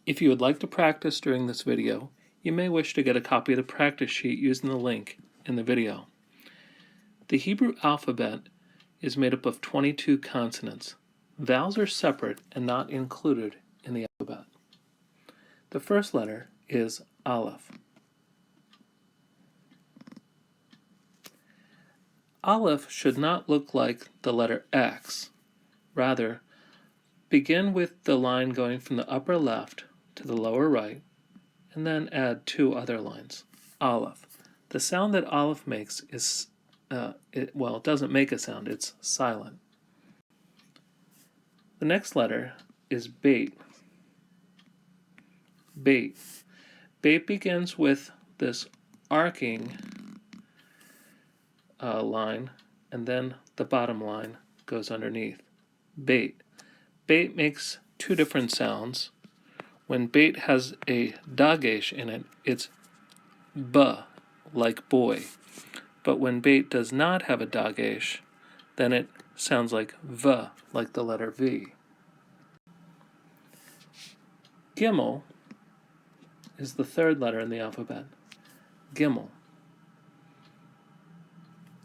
If you would like to practice during this video, you may wish to get a copy of the practice sheet using the link in the video. The Hebrew alphabet is made up of 22 consonants. Vowels are separate and not included in the alphabet. The first letter is Aleph. Aleph should not look like the letter X. Rather, begin with the line going from the upper left to the lower right, and then add two other lines. Aleph. The sound that Aleph makes is, it doesn't make a sound, it's silent. The next letter is Bet. Bet. Bet begins with this arcing line, and then the bottom line goes underneath. Bet. Bet makes two different sounds. When Bet has a dagesh in it, it's b, like boy. But when Bet does not have a dagesh, then it sounds like v, like the letter V. Gimel is the third letter in the alphabet. Gimel.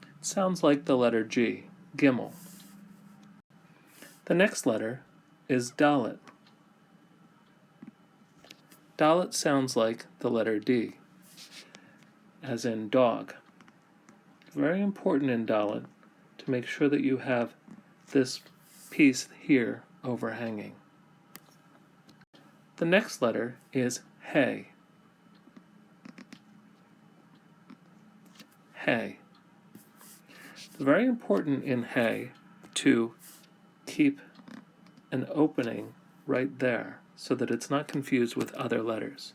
It sounds like the letter G. Gimel. The next letter is Dalet. Dalet sounds like the letter D, as in dog. Very important in Dalet to make sure that you have this piece here overhanging. The next letter is Hey. Hey. It's very important in Hey to keep an opening right there so that it's not confused with other letters.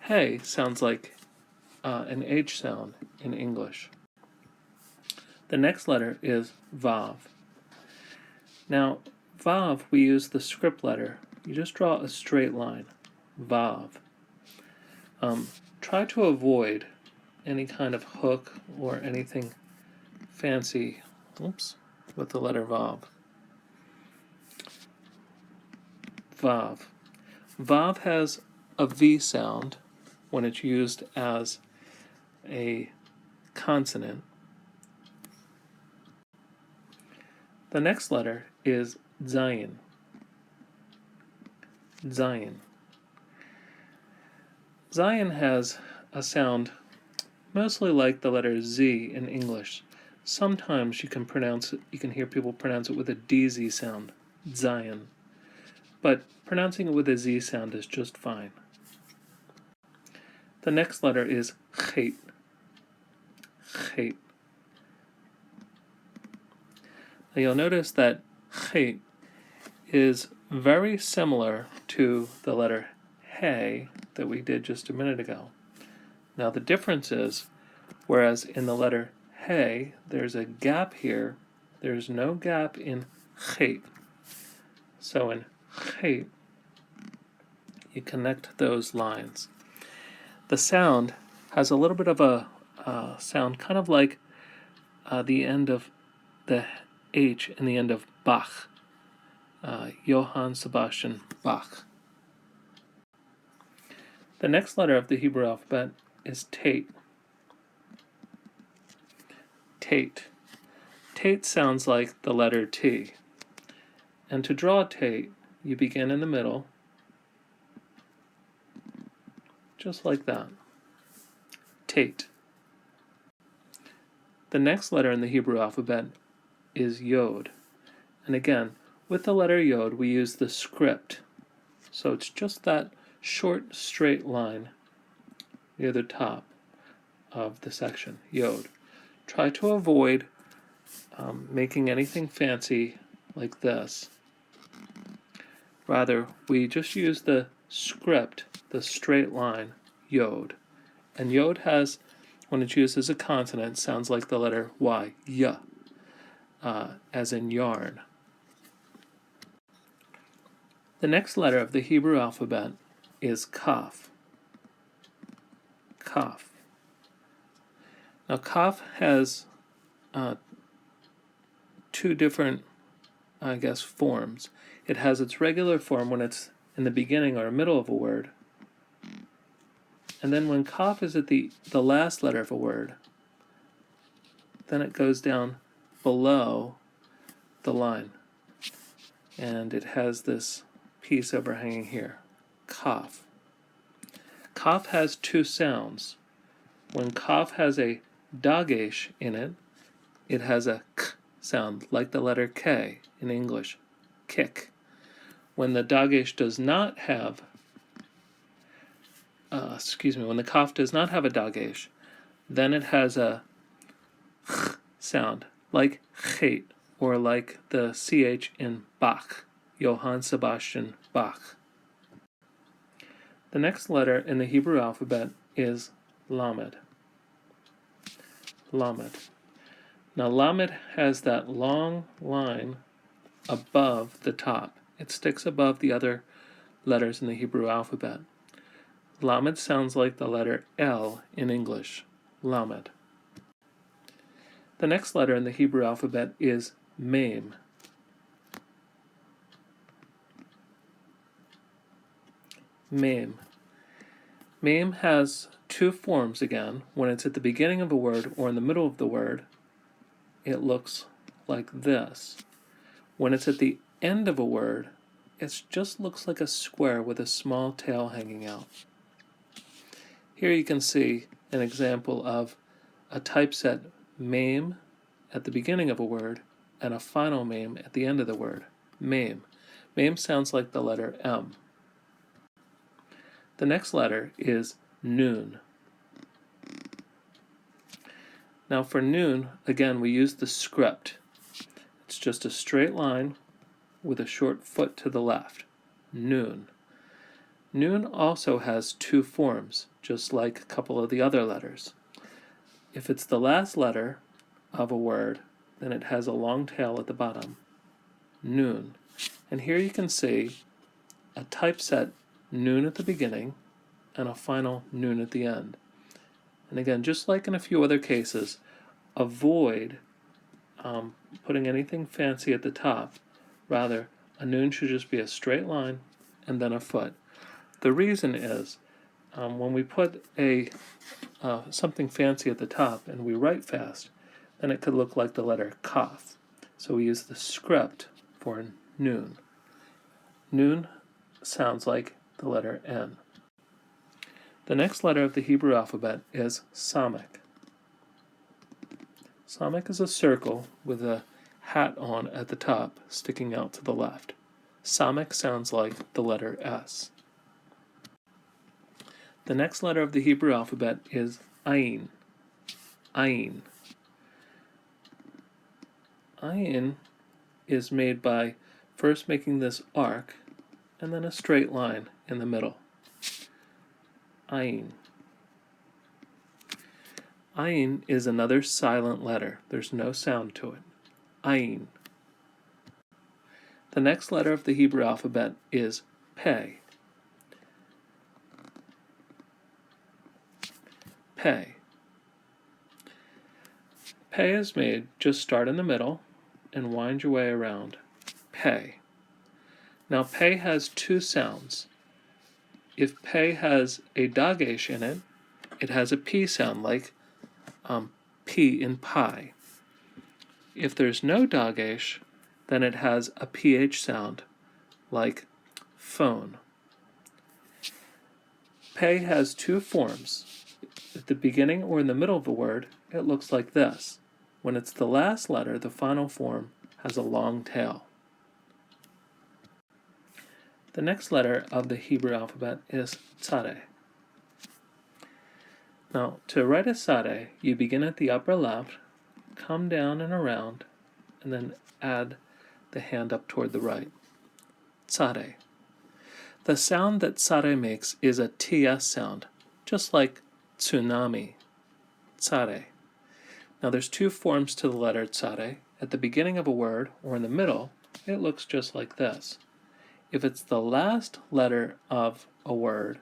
Hey sounds like an H sound in English. The next letter is Vav. Now, Vav, we use the script letter. You just draw a straight line. Vav. Try to avoid any kind of hook or anything fancy with the letter Vav. Vav. Vav has a V sound when it's used as a consonant. The next letter is Zayin. Zayin. Zayin has a sound mostly like the letter Z in English. Sometimes you can hear people pronounce it with a DZ sound, Zayin. But pronouncing it with a Z sound is just fine. The next letter is Chet. Chet. Now you'll notice that Chet is very similar to the letter Hey that we did just a minute ago. Now the difference is, whereas in the letter Hey there's a gap here, there's no gap in Chet. So in Chet, you connect those lines. The sound has a little bit of a sound kind of like the end of the H in the end of Bach. Johann Sebastian Bach. The next letter of the Hebrew alphabet is Tet. Tet. Tet sounds like the letter T. And to draw Tet, you begin in the middle, just like that. Tet. The next letter in the Hebrew alphabet is Yod. And again, with the letter Yod, we use the script. So it's just that short, straight line near the top of the section, Yod. Try to avoid making anything fancy like this. Rather, we just use the script, the straight line, Yod. And Yod has, when it's used as a consonant, sounds like the letter Y, Y, as in yarn. The next letter of the Hebrew alphabet is Kaf. Kaf. Now Kaf has two different forms. It has its regular form when it's in the beginning or middle of a word, and then when kaf is at the last letter of a word, then it goes down below the line, and it has this piece overhanging here, kaf. Kaf has two sounds. When kaf has a dagesh in it, it has a k sound, like the letter K in English, kick. When the dagesh does not have, when the kaf does not have a dagesh, then it has a ch sound, like chet, or like the ch in Bach, Johann Sebastian Bach. The next letter in the Hebrew alphabet is Lamed. Lamed. Now Lamed has that long line above the top. It sticks above the other letters in the Hebrew alphabet. Lamed sounds like the letter L in English. Lamed. The next letter in the Hebrew alphabet is Mem. Mem. Mem has two forms again. When it's at the beginning of a word or in the middle of the word, it looks like this. When it's at the end of a word, it just looks like a square with a small tail hanging out. Here you can see an example of a typeset mem at the beginning of a word and a final mem at the end of the word, mem. Mem sounds like the letter M. The next letter is Nun. Now for Nun, again, we use the script. It's just a straight line with a short foot to the left. Nun. Nun also has two forms, just like a couple of the other letters. If it's the last letter of a word, then it has a long tail at the bottom. Nun. And here you can see a typeset Nun at the beginning and a final Nun at the end. And again, just like in a few other cases, avoid putting anything fancy at the top. Rather, a Nun should just be a straight line and then a foot. The reason is when we put something fancy at the top and we write fast, then it could look like the letter Kaf. So we use the script for Nun. Nun sounds like the letter N. The next letter of the Hebrew alphabet is Samek. Samek is a circle with a hat on at the top, sticking out to the left. Samek sounds like the letter S. The next letter of the Hebrew alphabet is Ayin. Ayin. Ayin is made by first making this arc and then a straight line in the middle. Ayin. Ayin is another silent letter. There's no sound to it. Ayin. The next letter of the Hebrew alphabet is Pei. Pei. Pei is made, just start in the middle and wind your way around. Pei. Now Pei has two sounds. If Pei has a dagesh in it, it has a P sound, like P in pie. If there's no dagesh, then it has a PH sound, like phone. Pei has two forms. At the beginning or in the middle of a word, it looks like this. When it's the last letter, the final form has a long tail. The next letter of the Hebrew alphabet is Tzadeh. Now, to write a Tzadeh, you begin at the upper left, come down and around, and then add the hand up toward the right. Tzadeh. The sound that Tzadeh makes is a TS sound, just like tsunami. Tzadeh. Now there's two forms to the letter Tzadeh. At the beginning of a word, or in the middle, it looks just like this. If it's the last letter of a word,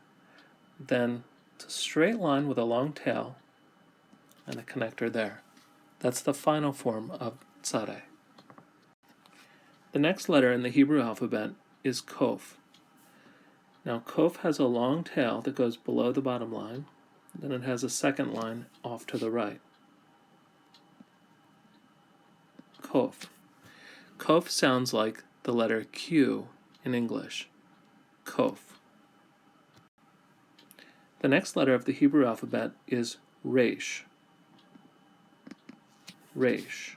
then it's a straight line with a long tail and a connector there. That's the final form of Tzadeh. The next letter in the Hebrew alphabet is Kof. Now, Kof has a long tail that goes below the bottom line. Then it has a second line off to the right. Kof. Kof sounds like the letter Q in English. Kof. The next letter of the Hebrew alphabet is Resh. Resh.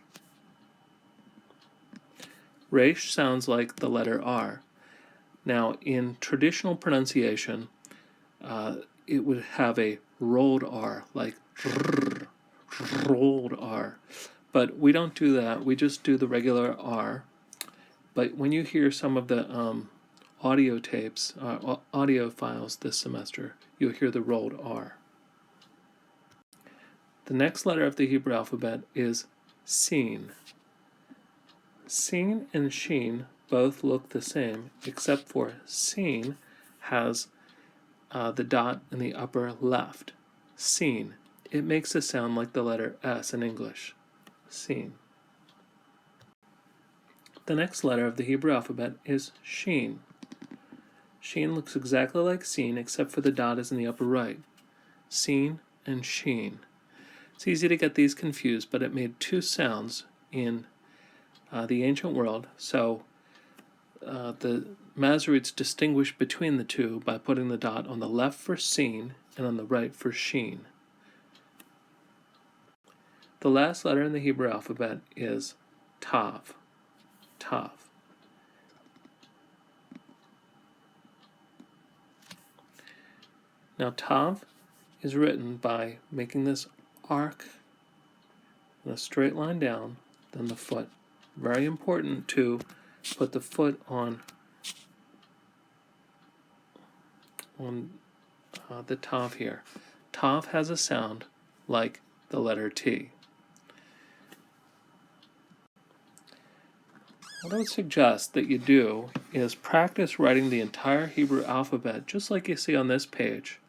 Resh sounds like the letter R. Now, in traditional pronunciation, it would have a rolled R, like rolled R. But we don't do that. We just do the regular R. But when you hear some of the audio tapes, audio files this semester, you'll hear the rolled R. The next letter of the Hebrew alphabet is Sin. Sin and Shin both look the same, except for Sin has the dot in the upper left. Sin. It makes a sound like the letter S in English. Sin. The next letter of the Hebrew alphabet is Shin. Shin looks exactly like Sin, except for the dot is in the upper right. Sin and Shin. It's easy to get these confused, but it made two sounds in the ancient world, so the Masoretes distinguished between the two by putting the dot on the left for Sin and on the right for Shin. The last letter in the Hebrew alphabet is Tav. Tav. Now, Tav is written by making this arc in a straight line down, then the foot. Very important to put the foot on the Tav here. Tav has a sound like the letter T. What I would suggest that you do is practice writing the entire Hebrew alphabet, just like you see on this page,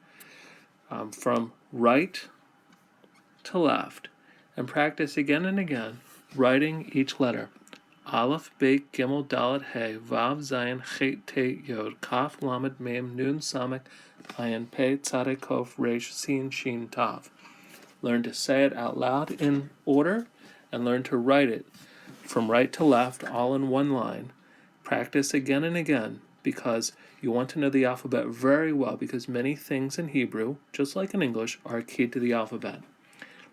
from right to left, and practice again and again writing each letter. Aleph, Bet, Gimel, Dalet, He, Vav, Zayin, Chet, Te, Yod, Kaf, Lamed, Mem, Nun, Samek, Ayin, Pe, Tzadeh, Kof, Resh, Sin, Shin, Tav. Learn to say it out loud in order, and learn to write it from right to left, all in one line. Practice again and again, because you want to know the alphabet very well, because many things in Hebrew, just like in English, are key to the alphabet.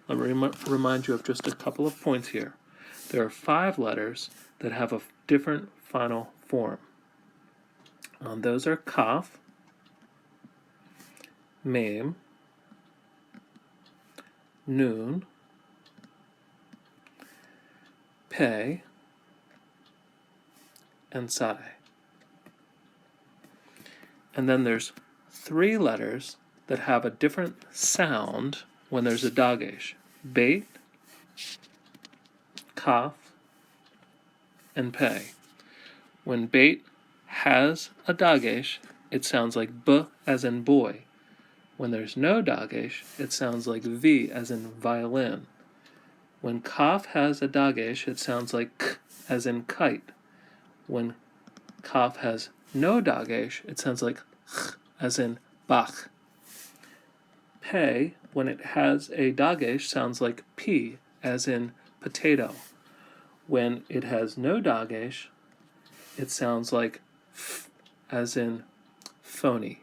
Let me remind you of just a couple of points here. There are 5 letters that have a different final form. Those are Kaf, Mem, Nun, Pe, and Tzadeh. And then there's 3 letters that have a different sound when there's a dagesh. Bet, Kaf, and Pe. When Bet has a dagesh, it sounds like B as in boy. When there's no dagesh, it sounds like V as in violin. When Kaf has a dagesh, it sounds like K as in kite. When Kaf has no dagesh, it sounds like Ch as in Bach. Pe, when it has a dagesh, sounds like P as in potato. When it has no dagesh, it sounds like F as in phony.